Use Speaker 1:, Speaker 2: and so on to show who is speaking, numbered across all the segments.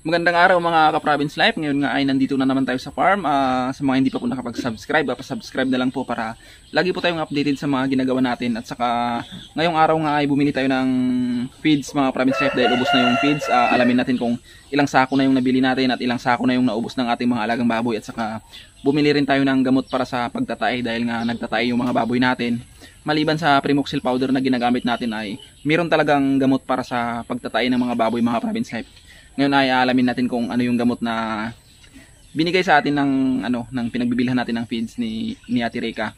Speaker 1: Magandang araw mga ka-Province Life. Ngayon nga ay nandito na naman tayo sa farm. Sa mga hindi pa po nakapag-subscribe, pa-subscribe na lang po para lagi po tayong updated sa mga ginagawa natin. At saka ngayong araw nga ay bumili tayo ng feeds mga Province Life dahil ubos na yung feeds. Alamin natin kung ilang sako na yung nabili natin at ilang sako na yung naubos ng ating mga alagang baboy. At saka bumili rin tayo ng gamot para sa pagtatay dahil nga nagtatay yung mga baboy natin. Maliban sa Primoxil powder na ginagamit natin ay meron talagang gamot para sa pagtatay ng mga baboy mga Province Life. Ngayon ay alamin natin kung ano yung gamot na binigay sa atin ng pinagbibilhan natin ng feeds ni Ate Reka.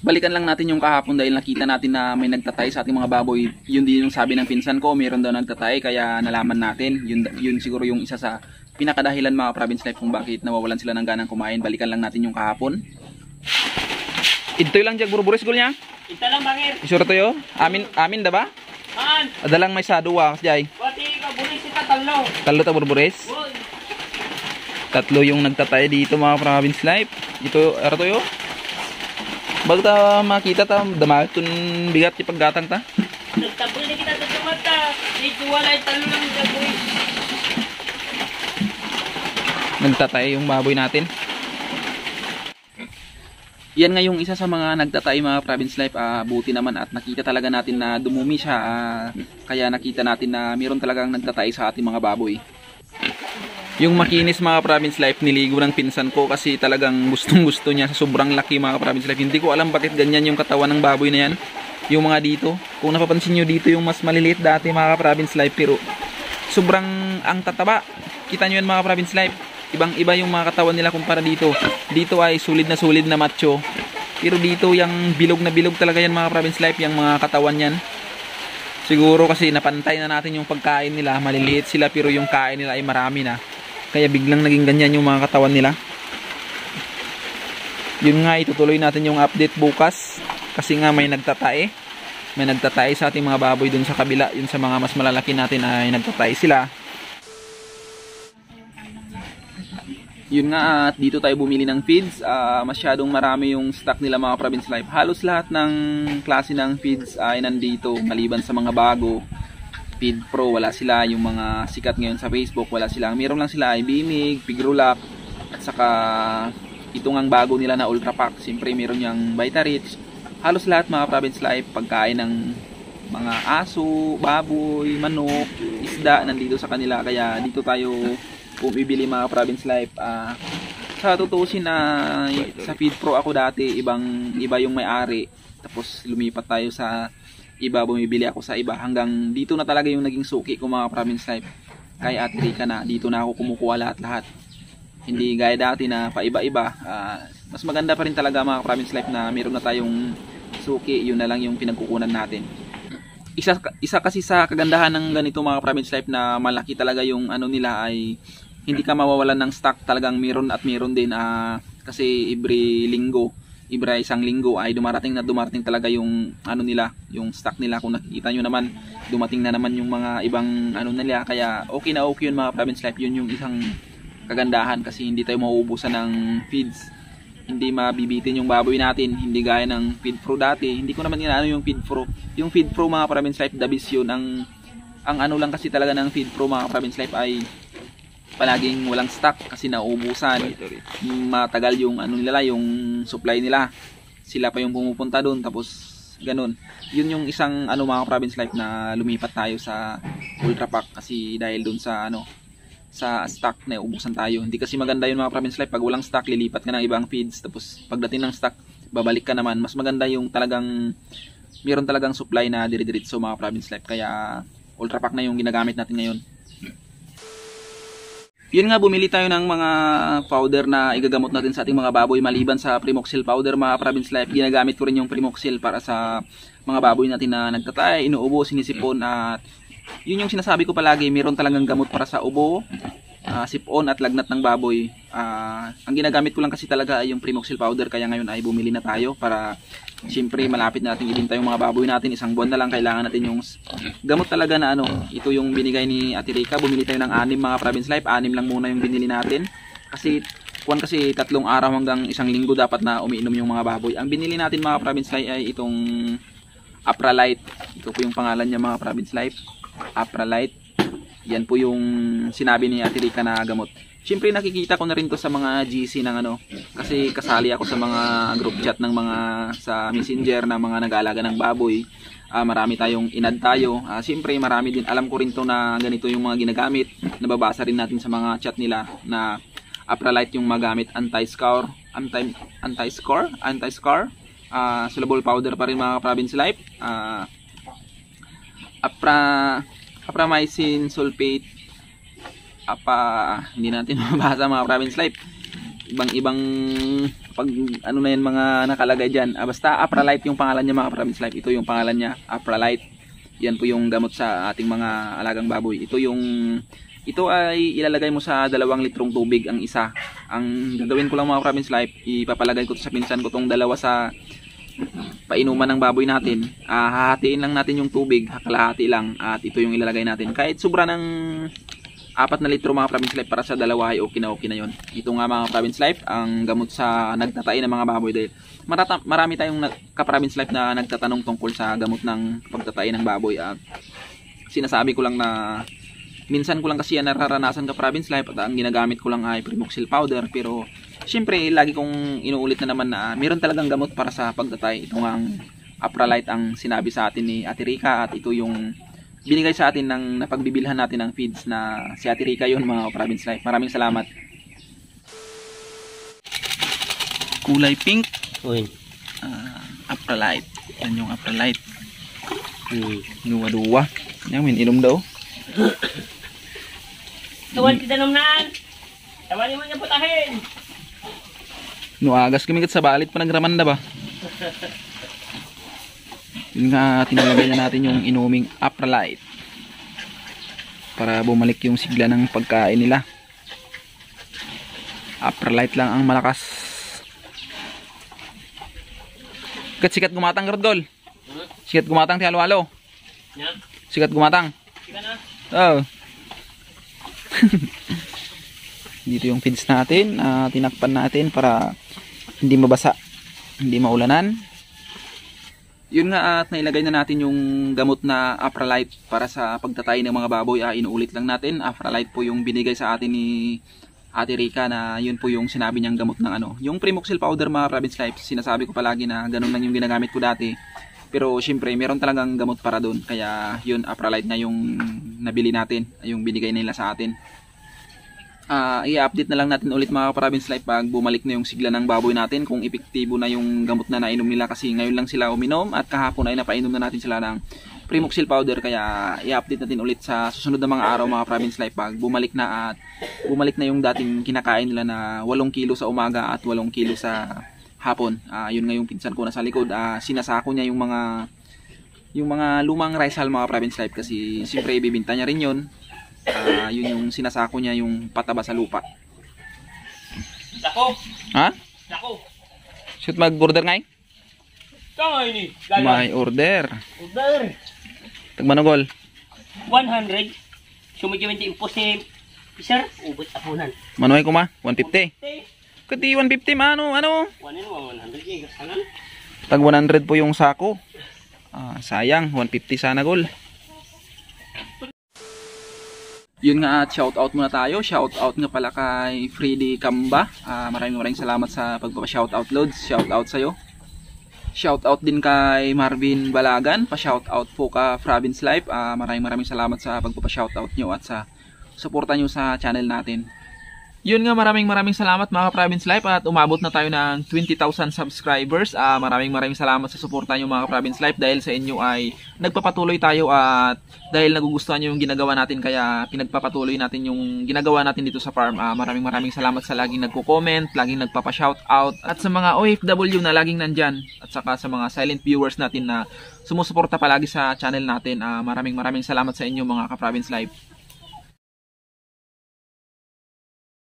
Speaker 1: Balikan lang natin yung kahapon dahil nakita natin na may nagtatay sa ating mga baboy. Yun din yung sabi ng pinsan ko, meron daw nagtatay kaya nalaman natin. Yun siguro yung isa sa pinakadahilan mga Province Life kung bakit nawawalan sila ng ganang kumain. Balikan lang natin yung kahapon. Ito lang jag burburis gol niya.
Speaker 2: Ito lang bangir.
Speaker 1: Isura to yo. Amin da ba?
Speaker 2: Man.
Speaker 1: Adalang may sadua jay.
Speaker 2: Pati ka bulis kita talo.
Speaker 1: Talo ta burburis. Tatlo yung nagtatay dito mga Province Life. Ito ara to yo. Bago ta makita ta damatun bigat ti paggatang ta.
Speaker 2: Nagtabol na kita sa mata. Dito walay talo lang gaboy.
Speaker 1: Nagtatay yung baboy natin. Yan nga yung isa sa mga nagtatay mga Province Life. Buti naman at nakita talaga natin na dumumi siya. Kaya nakita natin na mayroon talagang nagtatay sa ating mga baboy. Yung makinis mga Province Life niligo ng pinsan ko kasi talagang gustong gusto niya sa sobrang laki mga Province Life. Hindi ko alam bakit ganyan yung katawan ng baboy na yan. Yung mga dito, kung napapansin nyo dito yung mas maliliit dati mga Province Life pero sobrang ang tataba. Kita nyo yan mga Province Life. Ibang iba yung mga katawan nila kumpara dito. Dito ay solid na macho. Pero dito yung bilog na bilog talaga yan mga Province Life, yung mga katawan yan. Siguro kasi napantay na natin yung pagkain nila. Maliliit sila pero yung kain nila ay marami na. Kaya biglang naging ganyan yung mga katawan nila. Yun nga, itutuloy natin yung update bukas. Kasi nga may nagtatay. May nagtatay sa ating mga baboy dun sa kabila. Yun sa mga mas malalaki natin ay nagtatay sila. Yun nga, at dito tayo bumili ng feeds. Masyadong marami yung stock nila mga Province Life. Halos lahat ng klase ng feeds ay nandito. Maliban sa mga bago. Feed Pro, wala sila. Yung mga sikat ngayon sa Facebook, wala sila. Meron lang sila ay Bimig, Pigrulak, at saka itong ang bago nila na Ultra Pack. Siyempre meron yung Vitarich. Halos lahat mga Province Life, pagkain ng mga aso, baboy, manok, isda, nandito sa kanila. Kaya dito tayo bumibili mga Province Life. Sa tutusin na sa Feed Pro ako dati, iba yung may-ari. Tapos lumipat tayo sa iba, bumibili ako sa iba hanggang dito na talaga yung naging suki ko mga Province Life. Kay Ate Reka na, dito na ako kumukuha lahat-lahat. Hindi gaya dati na paiba-iba. Mas maganda pa rin talaga mga Province Life na meron na tayong suki, yun na lang yung pinagkukunan natin. Isa kasi sa kagandahan ng ganito mga Province Life na malaki talaga yung ano nila ay hindi ka mawawalan ng stock, talagang meron at meron din. Kasi every isang linggo ay dumarating talaga yung ano nila, yung stock nila. Kung nakikita nyo naman, dumating na naman yung mga ibang ano nila. Kaya okay na okay yun mga Province Life. Yun yung isang kagandahan kasi hindi tayo mauubusan ng feeds. Hindi mabibitin yung baboy natin. Hindi gaya ng Feed Pro dati. Hindi ko naman inaano yung Feed Pro. Yung Feed Pro mga Province Life, the best yun. Ang ano lang kasi talaga ng Feed Pro mga Province Life ay palaging walang stock kasi nauubusan. Matagal yung ano nila, yung supply nila. Sila pa yung pumupunta doon, tapos ganun. Yun yung isang ano mga Province Life na lumipat tayo sa Ultra Pack kasi dahil doon sa sa stock na ubusan tayo. Hindi kasi maganda yun mga Province Life, pag walang stock lilipat ka ng ibang feeds, tapos pagdating ng stock babalik ka naman. Mas maganda yung talagang meron talagang supply na dire-diretso mga Province Life. Kaya Ultra Pack na yung ginagamit natin ngayon. Yun nga, bumili tayo ng mga powder na igagamot natin sa ating mga baboy. Maliban sa Primoxil powder mga Province Life, ginagamit ko rin yung Primoxil para sa mga baboy natin na nagtatay, inuubo, sinisipon. At yun yung sinasabi ko palagi, meron talagang gamot para sa ubo, sipon at lagnat ng baboy. Ang ginagamit ko lang kasi talaga ay yung Primoxil powder, kaya ngayon ay bumili na tayo para siyempre malapit natin ibinta yung mga baboy natin. Isang buwan na lang kailangan natin yung gamot talaga na ano. Ito yung binigay ni Ate Rica. Bumili tayo ng 6 mga Province Life. 6 lang muna yung binili natin. Kasi 3 araw hanggang 1 linggo dapat na umiinom yung mga baboy. Ang binili natin mga Province Life ay itong Apralite. Ito po yung pangalan niya mga Province Life. Apralite. Yan po yung sinabi ni Ate Rica na gamot. Siyempre nakikita ko na rin to sa mga GC ng ano, kasi kasali ako sa mga group chat ng mga sa Messenger na mga nag-aalaga ng baboy. Marami tayong inad tayo. Siyempre marami din, alam ko rin to na ganito yung mga ginagamit. Nababasa rin natin sa mga chat nila na Apralite yung magamit, anti-scar, soluble powder pa rin mga Province Life. Apramycin sulfate, hindi natin mabasa mga Province Life. Ibang pag ano na yan mga nakalagay dyan. Basta Apralite yung pangalan niya mga Province Life. Ito yung pangalan niya, Apralite. Yan po yung gamot sa ating mga alagang baboy. Ito ay ilalagay mo sa 2 litrong tubig ang isa. Ang gagawin ko lang mga Province Life, ipapalagay ko sa pinsan ko tong 2 sa painuman ng baboy natin. Hahatiin lang natin yung tubig, kalahati lang, at ito yung ilalagay natin. Kahit sobra ng 4 na litro mga Province Life para sa 2 ay okay na yun. Ito nga mga Province Life, ang gamot sa nagtatay ng mga baboy, dahil marami tayong ka-Province Life na nagtatanong tungkol sa gamot ng pagtatay ng baboy. At sinasabi ko lang na minsan ko lang kasi yan nararanasan ka-Province Life, at ang ginagamit ko lang ay Primoxil powder. Pero syempre lagi kong inuulit na naman na meron talagang gamot para sa pagtatay. Ito nga ang Apralite ang sinabi sa atin ni Ate Rica, at ito yung binigay sa atin ng napagbibilhan natin ng feeds na si Ate Rica yun mga Province Life. Maraming salamat. Kulay pink. Apralite. Yan yung Apralite. Duwa-duwa. Yan, inom daw.
Speaker 2: Tuwan kita namnaan. Tawali mo niya putahin.
Speaker 1: Nuagas kami sa balit pa nagramanda ba? Yun nga, tinalagay na natin yung inuming Apralite para bumalik yung sigla ng pagkain nila. Apralite lang ang malakas. Sikat gumatang Gardol. Sikat gumatang ti halo-halo. Sikat gumatang. Oh. Dito yung feeds natin, tinakpan natin para hindi mabasa, hindi maulanan. Yun nga, at nailagay na natin yung gamot na Apralite para sa pagtatay ng mga baboy. Inuulit lang natin, Apralite po yung binigay sa atin ni Ate Rica, na yun po yung sinabi niyang gamot ng ano. Yung Primoxil powder mga Province Life, sinasabi ko palagi na ganun lang yung ginagamit ko dati. Pero syempre meron talagang gamot para doon, kaya yun, Apralite na yung nabili natin, yung binigay nila sa atin. I-update na lang natin ulit mga Province Life pag bumalik na yung sigla ng baboy natin, kung epektibo na yung gamot na nainom nila, kasi ngayon lang sila uminom at kahapon ay napainom na natin sila ng Primoxil powder. Kaya i-update natin ulit sa susunod na mga araw mga Province Life pag bumalik na, at bumalik na yung dating kinakain nila na 8 kilo sa umaga at 8 kilo sa hapon. Yun nga yung pinsan ko na sa likod, sinasako niya yung mga lumang rice hull mga Province Life, kasi siyempre ibibinta niya rin yun. Yun yung sinasako niya, yung pataba sa lupa.
Speaker 2: Dako.
Speaker 1: Ha?
Speaker 2: Dako.
Speaker 1: Shoot mag-order ngay?
Speaker 2: Kaya ini.
Speaker 1: May order.
Speaker 2: Order.
Speaker 1: Tagmanogol.
Speaker 2: 100. Sumigimenti impos ni Sir. Ubot apunan.
Speaker 1: Manoy ko ma? 150. Kati 150 ma, ano?
Speaker 2: 100 gigas kanan.
Speaker 1: Tag 100 po yung sako. Sayang, 150 sana gol. Yun nga, at shout out muna tayo. Shout out nga pala kay Freddy Kamba. Maraming salamat sa pagpapa-shout out loads. Shout out sa'yo. Shout out din kay Marvin Balagan. Pa-shout out po ka Province Life. Maraming salamat sa pagpapa-shout out nyo at sa suporta nyo sa channel natin. Yun nga, maraming salamat mga Province Life, at umabot na tayo ng 20,000 subscribers. Maraming salamat sa suporta nyo mga Province Life. Dahil sa inyo ay nagpapatuloy tayo, at dahil nagugustuhan nyo yung ginagawa natin, kaya pinagpapatuloy natin yung ginagawa natin dito sa farm. Maraming salamat sa laging nagko-comment, laging nagpapa-shoutout, at sa mga OFW na laging nandyan, at saka sa mga silent viewers natin na sumusuporta palagi sa channel natin. Maraming salamat sa inyo mga ka-Province Life.